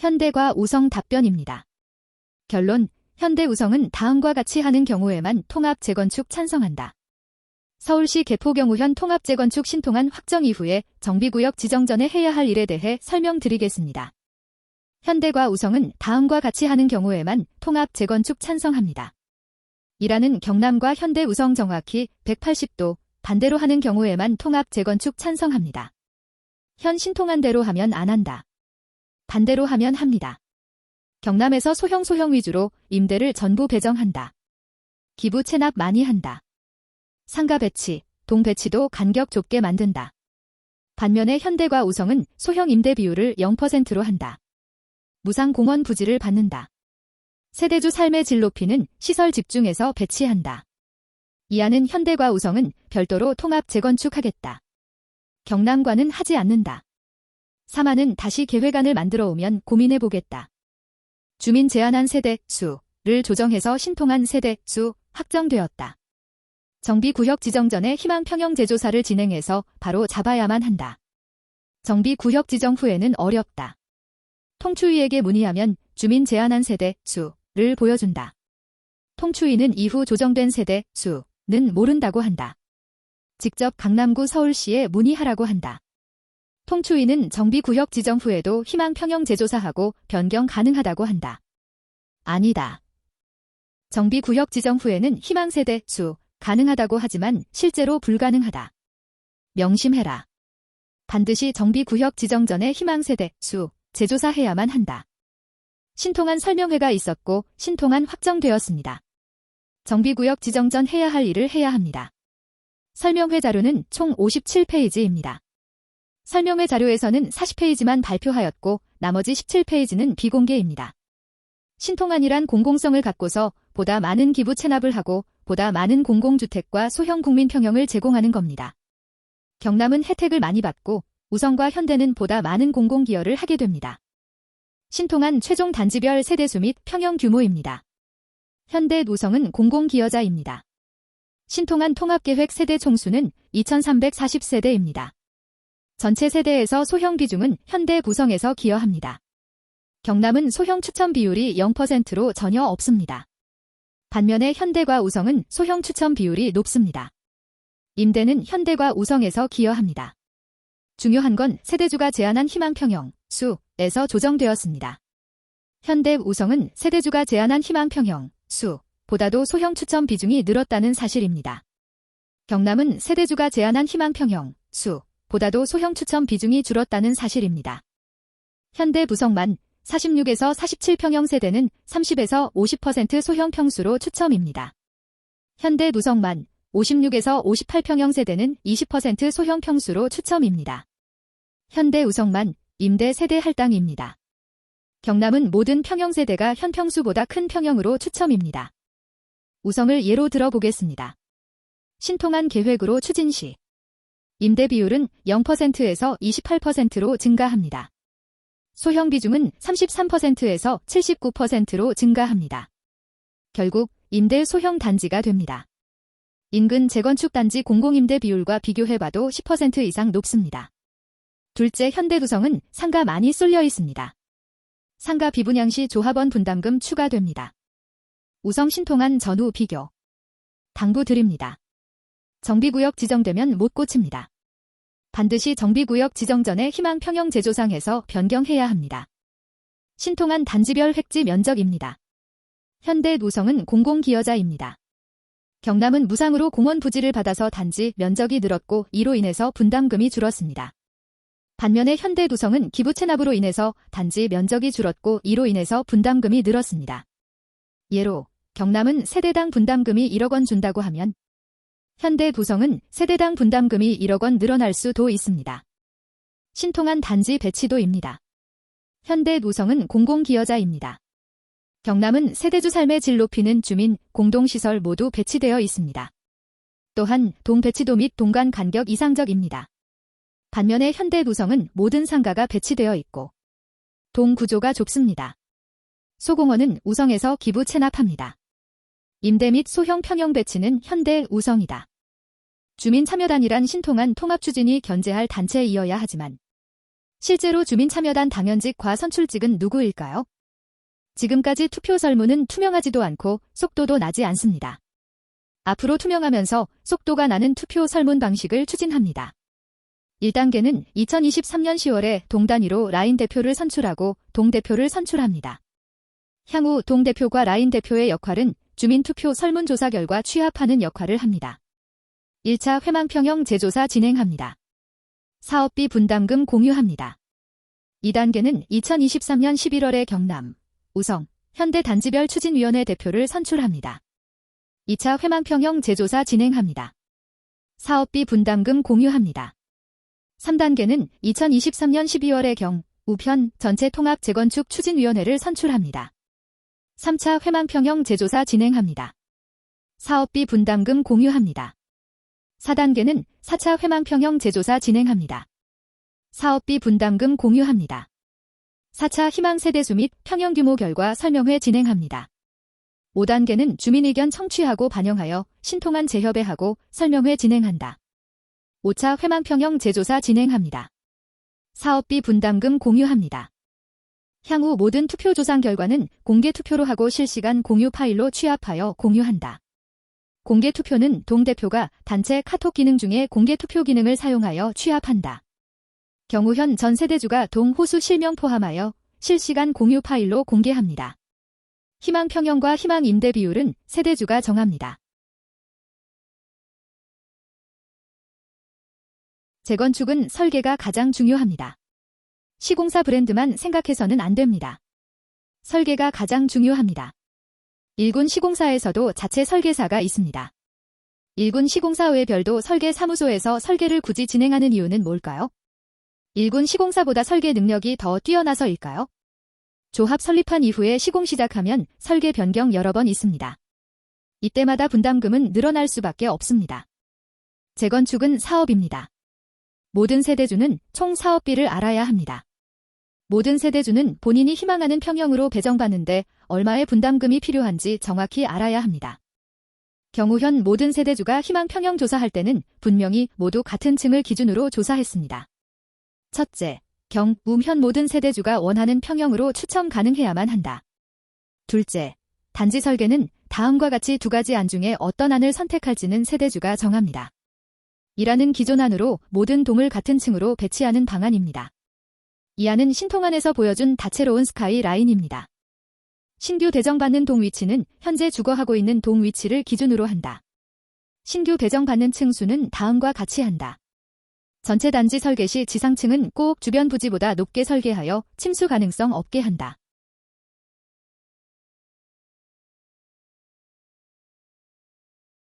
현대과 우성 답변입니다. 결론, 현대우성은 다음과 같이 하는 경우에만 통합 재건축 찬성한다. 서울시 개포경우현 통합 재건축 신통안 확정 이후에 정비구역 지정 전에 해야 할 일에 대해 설명드리겠습니다. 현대과 우성은 다음과 같이 하는 경우에만 통합 재건축 찬성합니다. 1하는 경남과 현대우성 정확히 180도 반대로 하는 경우에만 통합 재건축 찬성합니다. 현 신통안대로 하면 안 한다. 반대로 하면 합니다. 경남에서 소형 위주로 임대를 전부 배정한다. 기부 체납 많이 한다. 상가 배치, 동 배치도 간격 좁게 만든다. 반면에 현대과 우성은 소형 임대 비율을 0%로 한다. 무상 공원 부지를 받는다. 세대주 삶의 질 높이는 시설 집중해서 배치한다. 2하는 현대과 우성은 별도로 통합 재건축하겠다. 경남과는 하지 않는다. 3하는 다시 계획안을 만들어 오면 고민해보겠다. 주민 제한한 세대 수를 조정해서 신통한 세대 수 확정되었다. 정비구역 지정 전에 희망평형 재조사를 진행해서 바로 잡아야만 한다. 정비구역 지정 후에는 어렵다. 통추위에게 문의하면 주민 제한한 세대 수를 보여준다. 통추위는 이후 조정된 세대 수는 모른다고 한다. 직접 강남구 서울시에 문의하라고 한다. 통추위는 정비구역 지정 후에도 희망평형 재조사하고 변경 가능하다고 한다. 아니다. 정비구역 지정 후에는 희망세대 수 가능하다고 하지만 실제로 불가능하다. 명심해라. 반드시 정비구역 지정 전에 희망세대 수 재조사해야만 한다. 신통안 설명회가 있었고 신통안 확정되었습니다. 정비구역 지정 전 해야 할 일을 해야 합니다. 설명회 자료는 총 57페이지입니다. 설명회 자료에서는 40페이지만 발표하였고 나머지 17페이지는 비공개입니다. 신통안이란 공공성을 갖고서 보다 많은 기부 체납을 하고 보다 많은 공공주택과 소형 국민 평형을 제공하는 겁니다. 경남은 혜택을 많이 받고 우성과 현대는 보다 많은 공공기여를 하게 됩니다. 신통안 최종 단지별 세대수 및 평형 규모입니다. 현대 우성은 공공기여자입니다. 신통안 통합계획 세대 총수는 2340세대입니다. 전체 세대에서 소형 비중은 현대 우성에서 기여합니다. 경남은 소형 추천 비율이 0%로 전혀 없습니다. 반면에 현대과 우성은 소형 추천 비율이 높습니다. 임대는 현대과 우성에서 기여합니다. 중요한 건 세대주가 제안한 희망평형 수에서 조정되었습니다. 현대 우성은 세대주가 제안한 희망평형 수보다도 소형 추천 비중이 늘었다는 사실입니다. 경남은 세대주가 제안한 희망평형 수보다도 소형 추천 비중이 줄었다는 사실입니다. 현대 부성만 46에서 47평형 세대는 30에서 50% 소형 평수로 추첨입니다. 현대 누성만 56에서 58평형 세대는 20% 소형 평수로 추첨입니다. 현대 우성만 임대 세대 할당입니다. 경남은 모든 평형 세대가 현 평수보다 큰 평형으로 추첨입니다. 우성을 예로 들어보겠습니다. 신통안 계획으로 추진 시 임대 비율은 0%에서 28%로 증가합니다. 소형 비중은 33%에서 79%로 증가합니다. 결국 임대 소형 단지가 됩니다. 인근 재건축 단지 공공임대 비율과 비교해봐도 10% 이상 높습니다. 둘째, 현대두성은 상가 많이 쏠려 있습니다. 상가 비분양 시 조합원 분담금 추가됩니다. 우성 신통안 전후 비교. 당부드립니다. 정비구역 지정되면 못 고칩니다. 반드시 정비구역 지정 전에 희망평형 재조상해서 변경해야 합니다. 신통안 단지별 획지 면적입니다. 현대 우성은 공공기여자입니다. 경남은 무상으로 공원 부지를 받아서 단지 면적이 늘었고 이로 인해서 분담금이 줄었습니다. 반면에 현대 두성은 기부 체납으로 인해서 단지 면적이 줄었고 이로 인해서 분담금이 늘었습니다. 예로 경남은 세대당 분담금이 1억 원 준다고 하면 현대 두성은 세대당 분담금이 1억 원 늘어날 수도 있습니다. 신통안 단지 배치도입니다. 현대 두성은 공공기여자입니다. 경남은 세대주 삶의 질 높이는 주민, 공동시설 모두 배치되어 있습니다. 또한 동 배치도 및 동간 간격 이상적입니다. 반면에 현대 두성은 모든 상가가 배치되어 있고 동 구조가 좁습니다. 소공원은 우성에서 기부 체납합니다. 임대 및 소형 평형 배치는 현대 우성이다. 주민 참여단이란 신통안 통합 추진이 견제할 단체이어야 하지만 실제로 주민참여단 당연직과 선출직은 누구일까요? 지금까지 투표 설문은 투명하지도 않고 속도도 나지 않습니다. 앞으로 투명하면서 속도가 나는 투표 설문 방식을 추진합니다. 1단계는 2023년 10월에 동 단위로 라인 대표를 선출하고 동 대표를 선출합니다. 향후 동 대표와 라인 대표의 역할은 주민투표 설문조사 결과 취합하는 역할을 합니다. 1차 회망평형 재조사 진행합니다. 사업비 분담금 공유합니다. 2단계는 2023년 11월에 경남, 우성, 현대 단지별 추진위원회 대표를 선출합니다. 2차 회망평형 재조사 진행합니다. 사업비 분담금 공유합니다. 3단계는 2023년 12월에 경, 우편 전체 통합 재건축 추진위원회를 선출합니다. 3차 회망평형 재조사 진행합니다. 사업비 분담금 공유합니다. 4단계는 4차 회망평형 재조사 진행합니다. 사업비 분담금 공유합니다. 4차 희망세대수 및 평형규모 결과 설명회 진행합니다. 5단계는 주민의견 청취하고 반영하여 신통한 재협의하고 설명회 진행한다. 5차 회망평형 재조사 진행합니다. 사업비 분담금 공유합니다. 향후 모든 투표 조상 결과는 공개 투표로 하고 실시간 공유 파일로 취합하여 공유한다. 공개 투표는 동 대표가 단체 카톡 기능 중에 공개 투표 기능을 사용하여 취합한다. 경우 현 전 세대주가 동 호수 실명 포함하여 실시간 공유 파일로 공개합니다. 희망 평형과 희망 임대 비율은 세대주가 정합니다. 재건축은 설계가 가장 중요합니다. 시공사 브랜드만 생각해서는 안 됩니다. 설계가 가장 중요합니다. 일군 시공사에서도 자체 설계사가 있습니다. 일군 시공사 외 별도 설계 사무소에서 설계를 굳이 진행하는 이유는 뭘까요? 일군 시공사보다 설계 능력이 더 뛰어나서일까요? 조합 설립한 이후에 시공 시작하면 설계 변경 여러 번 있습니다. 이때마다 분담금은 늘어날 수밖에 없습니다. 재건축은 사업입니다. 모든 세대주는 총 사업비를 알아야 합니다. 모든 세대주는 본인이 희망하는 평형으로 배정받는데 얼마의 분담금이 필요한지 정확히 알아야 합니다. 경우 현 모든 세대주가 희망 평형 조사할 때는 분명히 모두 같은 층을 기준으로 조사했습니다. 첫째, 경, 움 현 모든 세대주가 원하는 평형으로 추첨 가능해야만 한다. 둘째, 단지 설계는 다음과 같이 두 가지 안 중에 어떤 안을 선택할지는 세대주가 정합니다. 이라는 기존 안으로 모든 동을 같은 층으로 배치하는 방안입니다. 이 안은 신통안에서 보여준 다채로운 스카이 라인입니다. 신규 배정받는 동 위치는 현재 주거하고 있는 동 위치를 기준으로 한다. 신규 배정받는 층 수는 다음과 같이 한다. 전체 단지 설계 시 지상층은 꼭 주변 부지보다 높게 설계하여 침수 가능성 없게 한다.